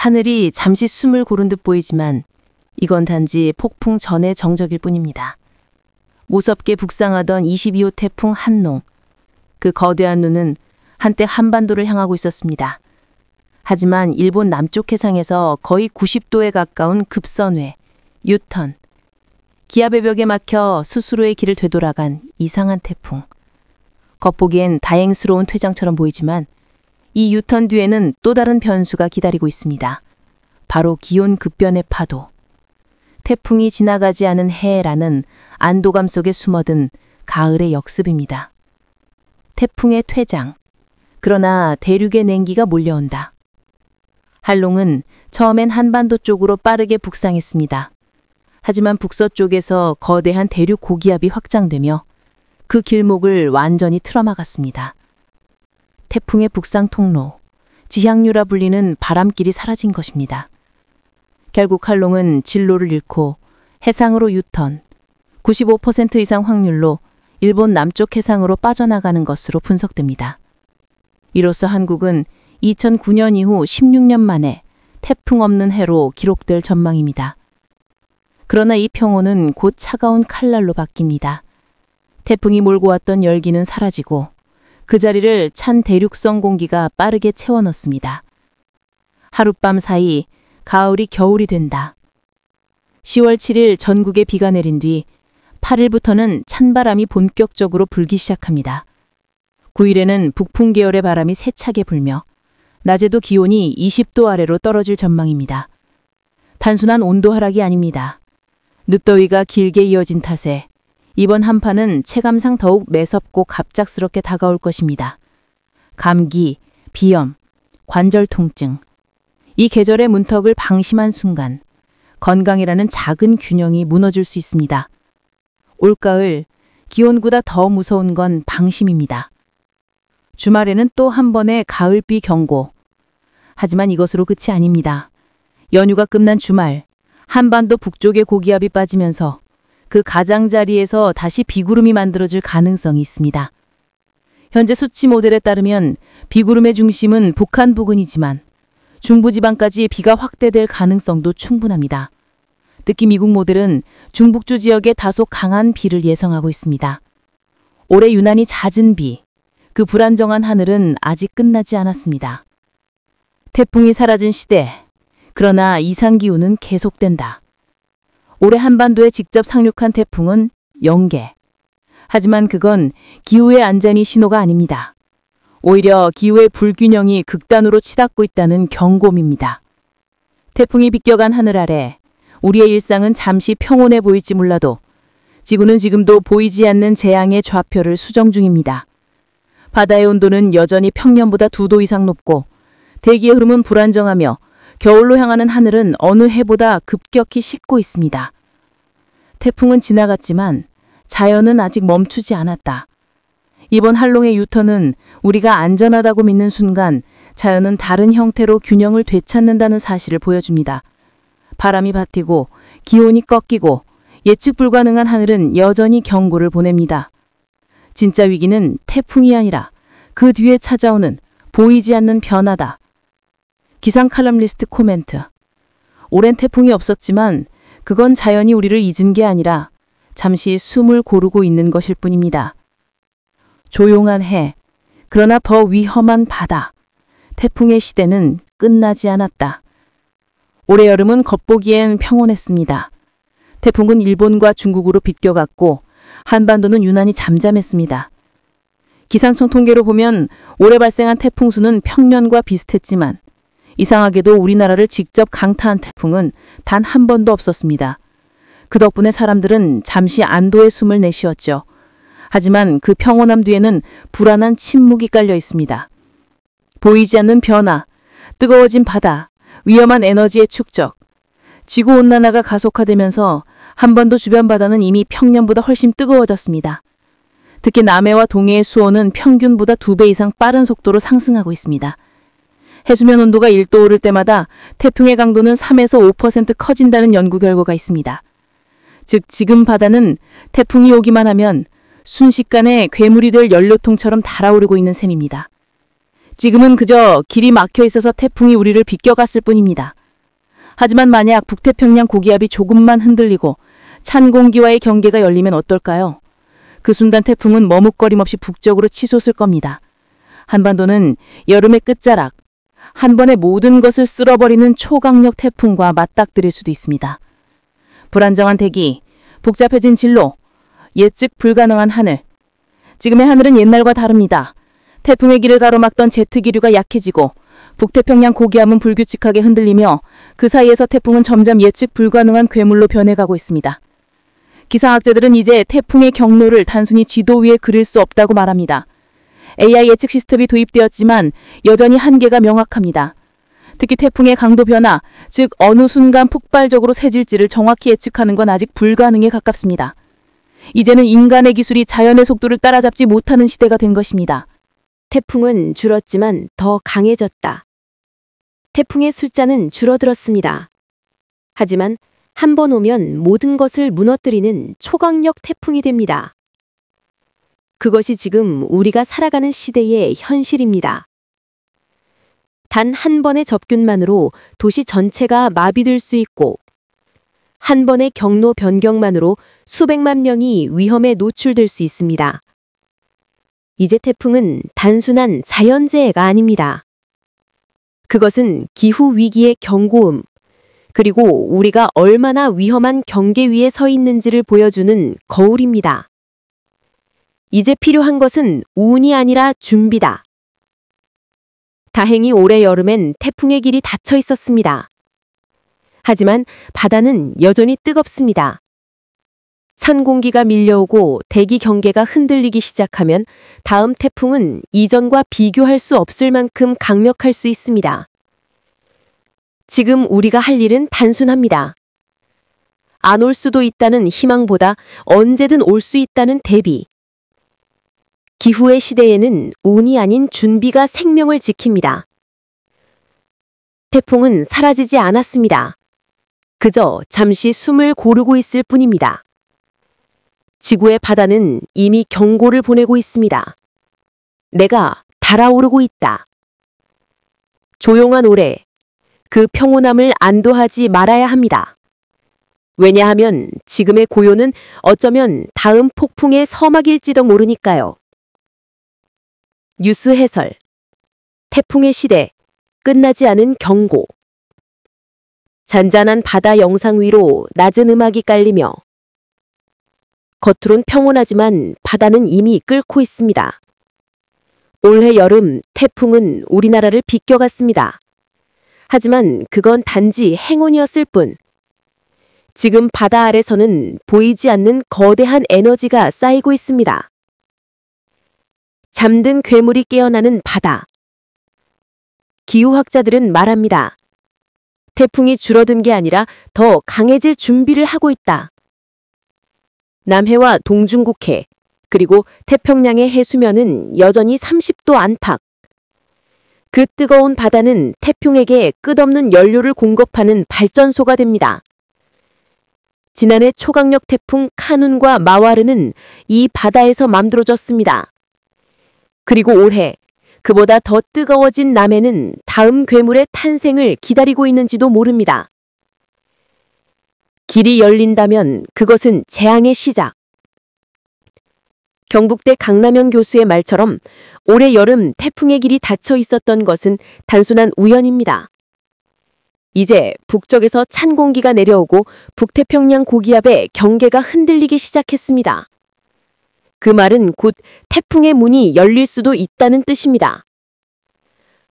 하늘이 잠시 숨을 고른 듯 보이지만 이건 단지 폭풍 전의 정적일 뿐입니다. 무섭게 북상하던 22호 태풍 한농. 그 거대한 눈은 한때 한반도를 향하고 있었습니다. 하지만 일본 남쪽 해상에서 거의 90도에 가까운 급선회, 유턴, 기압의 벽에 막혀 스스로의 길을 되돌아간 이상한 태풍. 겉보기엔 다행스러운 퇴장처럼 보이지만 이 유턴 뒤에는 또 다른 변수가 기다리고 있습니다. 바로 기온 급변의 파도. 태풍이 지나가지 않은 해라는 안도감 속에 숨어든 가을의 역습입니다. 태풍의 퇴장. 그러나 대륙의 냉기가 몰려온다. 한롱은 처음엔 한반도 쪽으로 빠르게 북상했습니다. 하지만 북서쪽에서 거대한 대륙 고기압이 확장되며 그 길목을 완전히 틀어막았습니다. 태풍의 북상 통로, 지향류라 불리는 바람길이 사라진 것입니다. 결국 한롱은 진로를 잃고 해상으로 유턴, 95% 이상 확률로 일본 남쪽 해상으로 빠져나가는 것으로 분석됩니다. 이로써 한국은 2009년 이후 16년 만에 태풍 없는 해로 기록될 전망입니다. 그러나 이 평온은 곧 차가운 칼날로 바뀝니다. 태풍이 몰고 왔던 열기는 사라지고 그 자리를 찬 대륙성 공기가 빠르게 채워 넣습니다. 하룻밤 사이 가을이 겨울이 된다. 10월 7일 전국에 비가 내린 뒤 8일부터는 찬바람이 본격적으로 불기 시작합니다. 9일에는 북풍 계열의 바람이 세차게 불며 낮에도 기온이 20도 아래로 떨어질 전망입니다. 단순한 온도 하락이 아닙니다. 늦더위가 길게 이어진 탓에 이번 한파는 체감상 더욱 매섭고 갑작스럽게 다가올 것입니다. 감기, 비염, 관절 통증. 이 계절의 문턱을 방심한 순간 건강이라는 작은 균형이 무너질 수 있습니다. 올가을, 기온보다 더 무서운 건 방심입니다. 주말에는 또 한 번의 가을비 경고. 하지만 이것으로 끝이 아닙니다. 연휴가 끝난 주말, 한반도 북쪽의 고기압이 빠지면서 그 가장자리에서 다시 비구름이 만들어질 가능성이 있습니다. 현재 수치 모델에 따르면 비구름의 중심은 북한 부근이지만 중부지방까지 비가 확대될 가능성도 충분합니다. 특히 미국 모델은 중북주 지역에 다소 강한 비를 예상하고 있습니다. 올해 유난히 잦은 비, 그 불안정한 하늘은 아직 끝나지 않았습니다. 태풍이 사라진 시대, 그러나 이상기후는 계속된다. 올해 한반도에 직접 상륙한 태풍은 0개. 하지만 그건 기후의 안전이 신호가 아닙니다. 오히려 기후의 불균형이 극단으로 치닫고 있다는 경고음입니다. 태풍이 비껴간 하늘 아래 우리의 일상은 잠시 평온해 보일지 몰라도 지구는 지금도 보이지 않는 재앙의 좌표를 수정 중입니다. 바다의 온도는 여전히 평년보다 2도 이상 높고 대기의 흐름은 불안정하며 겨울로 향하는 하늘은 어느 해보다 급격히 식고 있습니다. 태풍은 지나갔지만 자연은 아직 멈추지 않았다. 이번 한롱의 유턴은 우리가 안전하다고 믿는 순간 자연은 다른 형태로 균형을 되찾는다는 사실을 보여줍니다. 바람이 바뀌고 기온이 꺾이고 예측 불가능한 하늘은 여전히 경고를 보냅니다. 진짜 위기는 태풍이 아니라 그 뒤에 찾아오는 보이지 않는 변화다. 기상 칼럼니스트 코멘트. 오랜 태풍이 없었지만 그건 자연이 우리를 잊은 게 아니라 잠시 숨을 고르고 있는 것일 뿐입니다. 조용한 해, 그러나 더 위험한 바다. 태풍의 시대는 끝나지 않았다. 올해 여름은 겉보기엔 평온했습니다. 태풍은 일본과 중국으로 비껴갔고 한반도는 유난히 잠잠했습니다. 기상청 통계로 보면 올해 발생한 태풍 수는 평년과 비슷했지만 이상하게도 우리나라를 직접 강타한 태풍은 단 한 번도 없었습니다. 그 덕분에 사람들은 잠시 안도의 숨을 내쉬었죠. 하지만 그 평온함 뒤에는 불안한 침묵이 깔려 있습니다. 보이지 않는 변화, 뜨거워진 바다, 위험한 에너지의 축적. 지구온난화가 가속화되면서 한반도 주변 바다는 이미 평년보다 훨씬 뜨거워졌습니다. 특히 남해와 동해의 수온은 평균보다 2배 이상 빠른 속도로 상승하고 있습니다. 해수면 온도가 1도 오를 때마다 태풍의 강도는 3에서 5% 커진다는 연구 결과가 있습니다. 즉 지금 바다는 태풍이 오기만 하면 순식간에 괴물이 될 연료통처럼 달아오르고 있는 셈입니다. 지금은 그저 길이 막혀 있어서 태풍이 우리를 비껴갔을 뿐입니다. 하지만 만약 북태평양 고기압이 조금만 흔들리고 찬 공기와의 경계가 열리면 어떨까요? 그 순간 태풍은 머뭇거림 없이 북쪽으로 치솟을 겁니다. 한반도는 여름의 끝자락, 한 번에 모든 것을 쓸어버리는 초강력 태풍과 맞닥뜨릴 수도 있습니다. 불안정한 대기, 복잡해진 진로, 예측 불가능한 하늘. 지금의 하늘은 옛날과 다릅니다. 태풍의 길을 가로막던 제트기류가 약해지고 북태평양 고기압은 불규칙하게 흔들리며 그 사이에서 태풍은 점점 예측 불가능한 괴물로 변해가고 있습니다. 기상학자들은 이제 태풍의 경로를 단순히 지도 위에 그릴 수 없다고 말합니다. AI 예측 시스템이 도입되었지만 여전히 한계가 명확합니다. 특히 태풍의 강도 변화, 즉 어느 순간 폭발적으로 세질지를 정확히 예측하는 건 아직 불가능에 가깝습니다. 이제는 인간의 기술이 자연의 속도를 따라잡지 못하는 시대가 된 것입니다. 태풍은 줄었지만 더 강해졌다. 태풍의 숫자는 줄어들었습니다. 하지만 한 번 오면 모든 것을 무너뜨리는 초강력 태풍이 됩니다. 그것이 지금 우리가 살아가는 시대의 현실입니다. 단 한 번의 접근만으로 도시 전체가 마비될 수 있고 한 번의 경로 변경만으로 수백만 명이 위험에 노출될 수 있습니다. 이제 태풍은 단순한 자연재해가 아닙니다. 그것은 기후위기의 경고음, 그리고 우리가 얼마나 위험한 경계 위에 서 있는지를 보여주는 거울입니다. 이제 필요한 것은 운이 아니라 준비다. 다행히 올해 여름엔 태풍의 길이 닫혀 있었습니다. 하지만 바다는 여전히 뜨겁습니다. 찬 공기가 밀려오고 대기 경계가 흔들리기 시작하면 다음 태풍은 이전과 비교할 수 없을 만큼 강력할 수 있습니다. 지금 우리가 할 일은 단순합니다. 안 올 수도 있다는 희망보다 언제든 올 수 있다는 대비. 기후의 시대에는 운이 아닌 준비가 생명을 지킵니다. 태풍은 사라지지 않았습니다. 그저 잠시 숨을 고르고 있을 뿐입니다. 지구의 바다는 이미 경고를 보내고 있습니다. 내가 달아오르고 있다. 조용한 올해, 그 평온함을 안도하지 말아야 합니다. 왜냐하면 지금의 고요는 어쩌면 다음 폭풍의 서막일지도 모르니까요. 뉴스 해설. 태풍의 시대, 끝나지 않은 경고. 잔잔한 바다 영상 위로 낮은 음악이 깔리며 겉으론 평온하지만 바다는 이미 끓고 있습니다. 올해 여름 태풍은 우리나라를 비껴갔습니다. 하지만 그건 단지 행운이었을 뿐. 지금 바다 아래서는 보이지 않는 거대한 에너지가 쌓이고 있습니다. 잠든 괴물이 깨어나는 바다. 기후학자들은 말합니다. 태풍이 줄어든 게 아니라 더 강해질 준비를 하고 있다. 남해와 동중국해, 그리고 태평양의 해수면은 여전히 30도 안팎. 그 뜨거운 바다는 태풍에게 끝없는 연료를 공급하는 발전소가 됩니다. 지난해 초강력 태풍 카눈과 마와르는 이 바다에서 만들어졌습니다. 그리고 올해 그보다 더 뜨거워진 남해는 다음 괴물의 탄생을 기다리고 있는지도 모릅니다. 길이 열린다면 그것은 재앙의 시작. 경북대 강남현 교수의 말처럼 올해 여름 태풍의 길이 닫혀 있었던 것은 단순한 우연입니다. 이제 북쪽에서 찬 공기가 내려오고 북태평양 고기압의 경계가 흔들리기 시작했습니다. 그 말은 곧 태풍의 문이 열릴 수도 있다는 뜻입니다.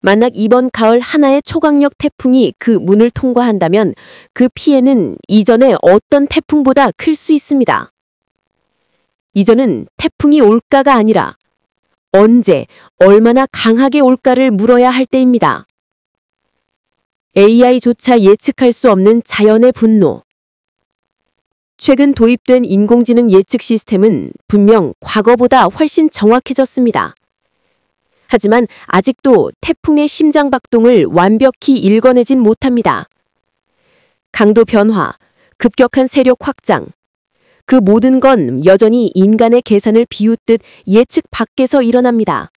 만약 이번 가을 하나의 초강력 태풍이 그 문을 통과한다면 그 피해는 이전의 어떤 태풍보다 클 수 있습니다. 이전은 태풍이 올까가 아니라 언제, 얼마나 강하게 올까를 물어야 할 때입니다. AI조차 예측할 수 없는 자연의 분노. 최근 도입된 인공지능 예측 시스템은 분명 과거보다 훨씬 정확해졌습니다. 하지만 아직도 태풍의 심장박동을 완벽히 읽어내진 못합니다. 강도 변화, 급격한 세력 확장, 그 모든 건 여전히 인간의 계산을 비웃듯 예측 밖에서 일어납니다.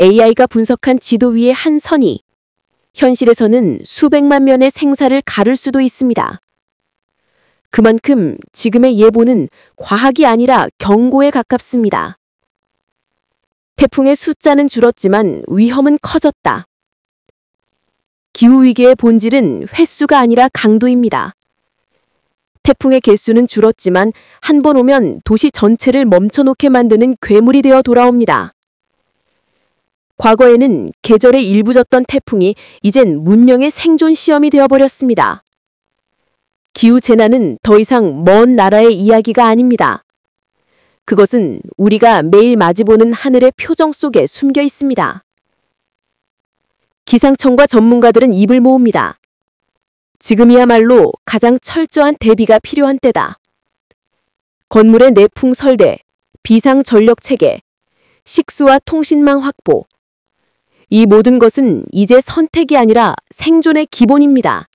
AI가 분석한 지도 위의 한 선이 현실에서는 수백만 면의 생사를 가를 수도 있습니다. 그만큼 지금의 예보는 과학이 아니라 경고에 가깝습니다. 태풍의 숫자는 줄었지만 위험은 커졌다. 기후위기의 본질은 횟수가 아니라 강도입니다. 태풍의 개수는 줄었지만 한 번 오면 도시 전체를 멈춰놓게 만드는 괴물이 되어 돌아옵니다. 과거에는 계절에 일부졌던 태풍이 이젠 문명의 생존 시험이 되어버렸습니다. 기후재난은 더 이상 먼 나라의 이야기가 아닙니다. 그것은 우리가 매일 마주보는 하늘의 표정 속에 숨겨 있습니다. 기상청과 전문가들은 입을 모읍니다. 지금이야말로 가장 철저한 대비가 필요한 때다. 건물의 내풍 설대, 비상 전력 체계, 식수와 통신망 확보. 이 모든 것은 이제 선택이 아니라 생존의 기본입니다.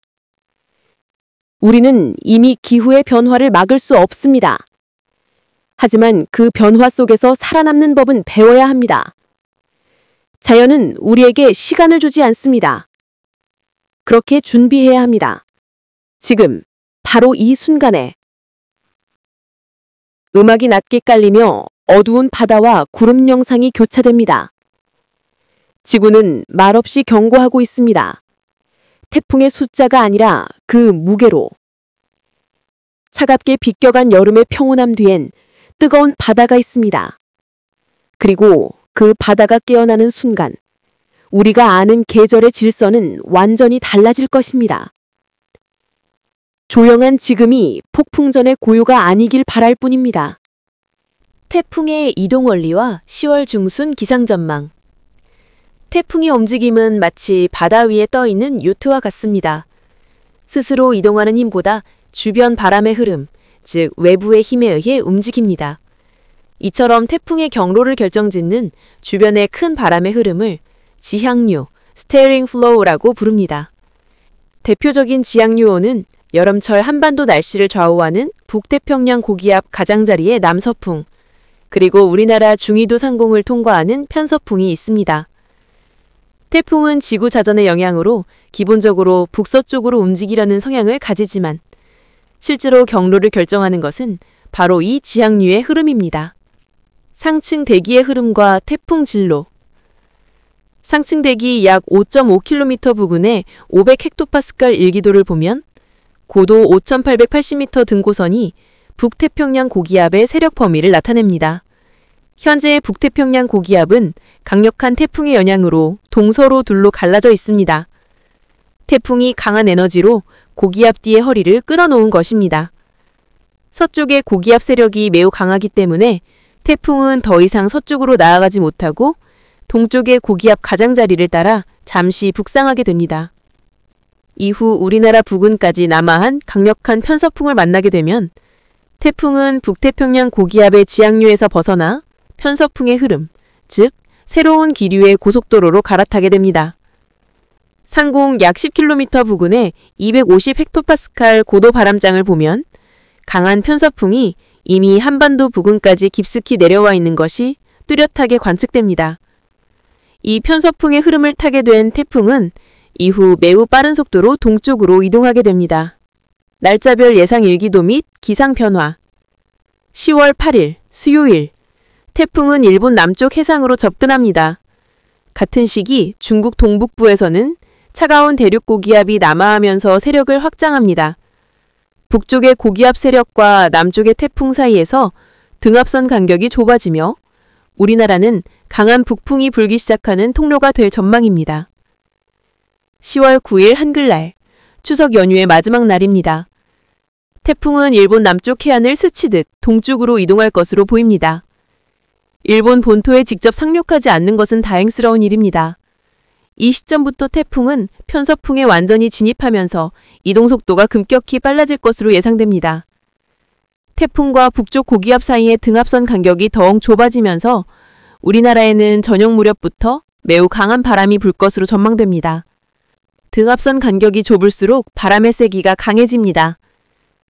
우리는 이미 기후의 변화를 막을 수 없습니다. 하지만 그 변화 속에서 살아남는 법은 배워야 합니다. 자연은 우리에게 시간을 주지 않습니다. 그렇게 준비해야 합니다. 지금, 바로 이 순간에. 음악이 낮게 깔리며 어두운 바다와 구름 영상이 교차됩니다. 지구는 말없이 경고하고 있습니다. 태풍의 숫자가 아니라 그 무게로. 차갑게 비껴간 여름의 평온함 뒤엔 뜨거운 바다가 있습니다. 그리고 그 바다가 깨어나는 순간, 우리가 아는 계절의 질서는 완전히 달라질 것입니다. 조용한 지금이 폭풍 전의 고요가 아니길 바랄 뿐입니다. 태풍의 이동 원리와 10월 중순 기상 전망. 태풍의 움직임은 마치 바다 위에 떠 있는 요트와 같습니다. 스스로 이동하는 힘보다 주변 바람의 흐름, 즉 외부의 힘에 의해 움직입니다. 이처럼 태풍의 경로를 결정짓는 주변의 큰 바람의 흐름을 지향요, 스테어링 플로우라고 부릅니다. 대표적인 지향요는 여름철 한반도 날씨를 좌우하는 북태평양 고기압 가장자리의 남서풍, 그리고 우리나라 중위도 상공을 통과하는 편서풍이 있습니다. 태풍은 지구 자전의 영향으로 기본적으로 북서쪽으로 움직이려는 성향을 가지지만 실제로 경로를 결정하는 것은 바로 이 지향류의 흐름입니다. 상층 대기의 흐름과 태풍 진로. 상층 대기 약 5.5km 부근의 500헥토파스칼 일기도를 보면 고도 5,880m 등고선이 북태평양 고기압의 세력 범위를 나타냅니다. 현재 북태평양 고기압은 강력한 태풍의 영향으로 동서로 둘로 갈라져 있습니다. 태풍이 강한 에너지로 고기압 뒤의 허리를 끌어놓은 것입니다. 서쪽의 고기압 세력이 매우 강하기 때문에 태풍은 더 이상 서쪽으로 나아가지 못하고 동쪽의 고기압 가장자리를 따라 잠시 북상하게 됩니다. 이후 우리나라 부근까지 남하한 강력한 편서풍을 만나게 되면 태풍은 북태평양 고기압의 지향류에서 벗어나 편서풍의 흐름, 즉 새로운 기류의 고속도로로 갈아타게 됩니다. 상공 약 10km 부근에 250헥토파스칼 고도 바람장을 보면 강한 편서풍이 이미 한반도 부근까지 깊숙이 내려와 있는 것이 뚜렷하게 관측됩니다. 이 편서풍의 흐름을 타게 된 태풍은 이후 매우 빠른 속도로 동쪽으로 이동하게 됩니다. 날짜별 예상 일기도 및 기상 변화. 10월 8일 수요일 태풍은 일본 남쪽 해상으로 접근합니다. 같은 시기 중국 동북부에서는 차가운 대륙 고기압이 남하하면서 세력을 확장합니다. 북쪽의 고기압 세력과 남쪽의 태풍 사이에서 등압선 간격이 좁아지며 우리나라는 강한 북풍이 불기 시작하는 통로가 될 전망입니다. 10월 9일 한글날, 추석 연휴의 마지막 날입니다. 태풍은 일본 남쪽 해안을 스치듯 동쪽으로 이동할 것으로 보입니다. 일본 본토에 직접 상륙하지 않는 것은 다행스러운 일입니다. 이 시점부터 태풍은 편서풍에 완전히 진입하면서 이동 속도가 급격히 빨라질 것으로 예상됩니다. 태풍과 북쪽 고기압 사이의 등압선 간격이 더욱 좁아지면서 우리나라에는 저녁 무렵부터 매우 강한 바람이 불 것으로 전망됩니다. 등압선 간격이 좁을수록 바람의 세기가 강해집니다.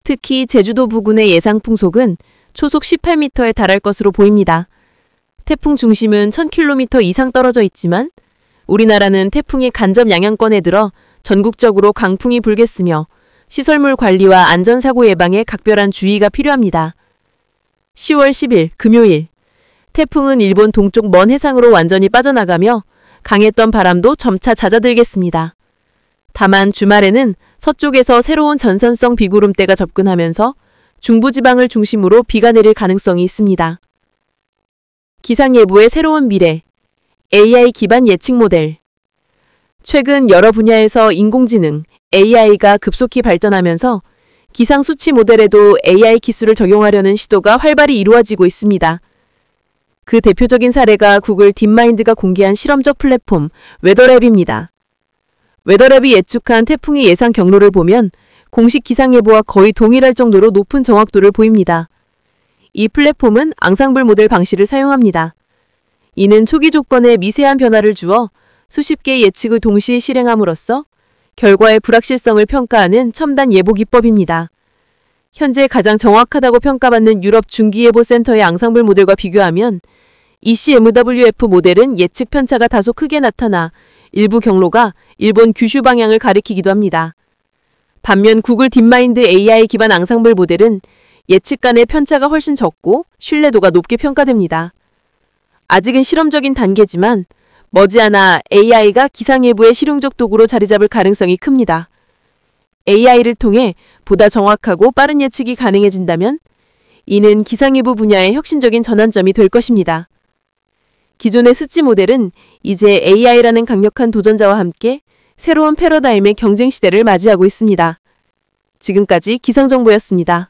특히 제주도 부근의 예상 풍속은 초속 18m에 달할 것으로 보입니다. 태풍 중심은 1000km 이상 떨어져 있지만 우리나라는 태풍이 간접 영향권에 들어 전국적으로 강풍이 불겠으며 시설물 관리와 안전사고 예방에 각별한 주의가 필요합니다. 10월 10일 금요일 태풍은 일본 동쪽 먼 해상으로 완전히 빠져나가며 강했던 바람도 점차 잦아들겠습니다. 다만 주말에는 서쪽에서 새로운 전선성 비구름대가 접근하면서 중부지방을 중심으로 비가 내릴 가능성이 있습니다. 기상예보의 새로운 미래, AI 기반 예측 모델. 최근 여러 분야에서 인공지능, AI가 급속히 발전하면서 기상 수치 모델에도 AI 기술을 적용하려는 시도가 활발히 이루어지고 있습니다. 그 대표적인 사례가 구글 딥마인드가 공개한 실험적 플랫폼 웨더랩입니다. 웨더랩이 예측한 태풍의 예상 경로를 보면 공식 기상예보와 거의 동일할 정도로 높은 정확도를 보입니다. 이 플랫폼은 앙상블 모델 방식을 사용합니다. 이는 초기 조건에 미세한 변화를 주어 수십 개의 예측을 동시에 실행함으로써 결과의 불확실성을 평가하는 첨단 예보 기법입니다. 현재 가장 정확하다고 평가받는 유럽 중기예보센터의 앙상블 모델과 비교하면 ECMWF 모델은 예측 편차가 다소 크게 나타나 일부 경로가 일본 규슈 방향을 가리키기도 합니다. 반면 구글 딥마인드 AI 기반 앙상블 모델은 예측 간의 편차가 훨씬 적고 신뢰도가 높게 평가됩니다. 아직은 실험적인 단계지만 머지않아 AI가 기상예보의 실용적 도구로 자리 잡을 가능성이 큽니다. AI를 통해 보다 정확하고 빠른 예측이 가능해진다면 이는 기상예보 분야의 혁신적인 전환점이 될 것입니다. 기존의 수치 모델은 이제 AI라는 강력한 도전자와 함께 새로운 패러다임의 경쟁 시대를 맞이하고 있습니다. 지금까지 기상정보였습니다.